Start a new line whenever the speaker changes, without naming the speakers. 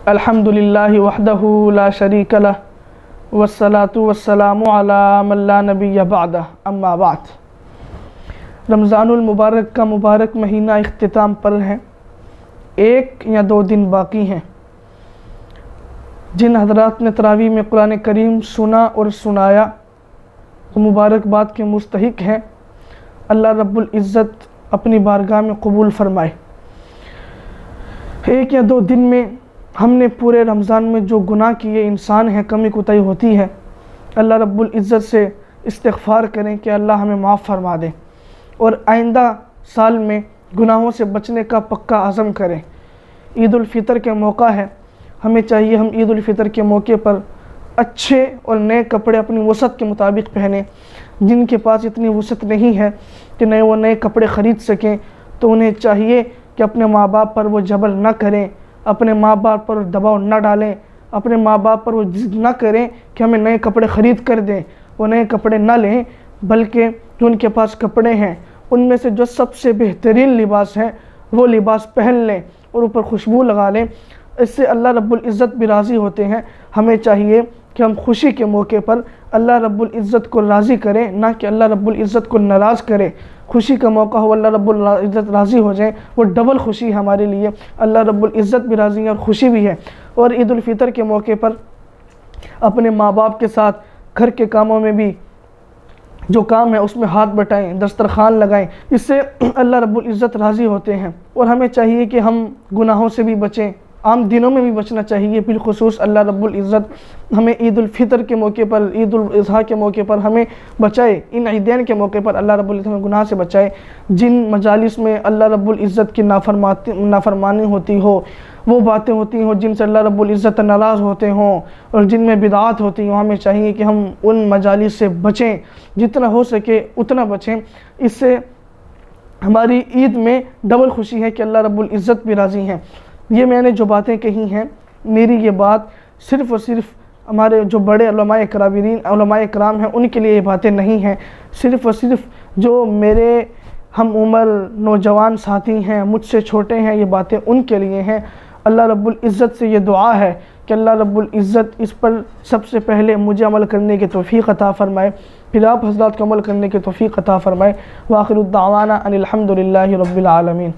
अल्हम्दुलिल्लाहि वहदहु ला शरीक लह वस्सलातु वस्सलामु अला मन ला नबिय्य बअदह अम्मा बाद। रमज़ानुल मुबारक का मुबारक महीना इख्तिताम पर है। 1 या 2 दिन बाकी हैं। जिन हज़रात ने तरावी में कुरान करीम सुना और सुनाया वो मुबारकबाद के मुस्तहिक हैं। अल्लाह रब्बुल इज़्ज़त अपनी बारगाह में कबूल फरमाए। 1 या 2 दिन में हमने पूरे रमज़ान में जो गुनाह किए, इंसान है, कमी कुताही होती है, अल्लाह रब्बुल इज़्ज़त से इस्तिग़फ़ार करें कि अल्लाह हमें माफ़ फरमा दे और आइंदा साल में गुनाहों से बचने का पक्का आज़म करें। ईद उल फ़ितर के मौका है, हमें चाहिए हम ईद उल फ़ितर के मौके पर अच्छे और नए कपड़े अपनी वसत के मुताबिक पहने। जिनके पास इतनी वसत नहीं है कि वो नए कपड़े ख़रीद सकें, तो उन्हें चाहिए कि अपने माँ बाप पर वो जबर न करें, अपने माँ बाप पर दबाव न डालें, अपने माँ बाप पर वो जिद न करें कि हमें नए कपड़े ख़रीद कर दें। वो नए कपड़े न लें, बल्कि जो उनके पास कपड़े हैं उनमें से जो सबसे बेहतरीन लिबास है वो लिबास पहन लें और ऊपर खुशबू लगा लें। इससे अल्लाह रब्बुल इज़्ज़त भी राज़ी होते हैं। हमें चाहिए कि हम खुशी के मौके पर अल्लाह रब्बुल इज़्ज़त को राज़ी करें, ना कि अल्लाह रब्बुल इज़्ज़त को नाराज़ करें। खुशी का मौका हो, अल्लाह रब्बुल इज़्ज़त राज़ी हो जाए, वो डबल खुशी है हमारे लिए। अल्लाह रब्बुल इज़्ज़त भी राज़ी है और खुशी भी है। और ईद उल फ़ितर के मौके पर अपने माँ बाप के साथ घर के कामों में भी जो काम है उसमें हाथ बटाएं, दस्तरखान लगाएं। इससे अल्लाह रब्बुल इज़्ज़त राज़ी होते हैं। और हमें चाहिए कि हम गुनाहों से भी बचें, आम दिनों में भी बचना चाहिए। बिलखुसूस अल्लाह रब्बुल इज़्ज़त हमें ईद उल फ़ितर के मौके पर, ईद उल अज़हा के मौके पर हमें बचाए। इन ईदैन के मौके पर अल्लाह रब्बुल इज़्ज़त हमें गुनाह से बचाए। जिन मजालिस में अल्लाह रब्बुल इज़्ज़त की नाफरमानी होती हो, वो बातें होती हों जिनसे अल्लाह रब्बुल इज़्ज़त नाराज़ होते हों और जिनमें बिदआत होती हों, हमें चाहिए कि हम उन मजालिस से बचें, जितना हो सके उतना बचें। इससे हमारी ईद में डबल खुशी है कि अल्लाह रब्बुल इज़्ज़त भी राज़ी हैं। ये मैंने जो बातें कही हैं, मेरी ये बात सिर्फ़ और सिर्फ हमारे जो बड़े उलमाए कराम हैं उनके लिए ये बातें नहीं हैं। सिर्फ़ और सिर्फ जो मेरे हम उम्र नौजवान साथी हैं, मुझसे छोटे हैं, ये बातें उनके लिए हैं। अल्लाह रब्बुल इज़्ज़त से ये दुआ है कि अल्लाह रब्बुल इज़्ज़त इस पर सबसे पहले मुझे अमल करने की तौफ़ीक़ अता फ़रमाए, फिर आप हज़रात को अमल करने की तौफ़ीक़ अता फ़रमाए। व आख़िरु दावाना अनिल हम्दुलिल्लाहि रब्बिल आलमीन।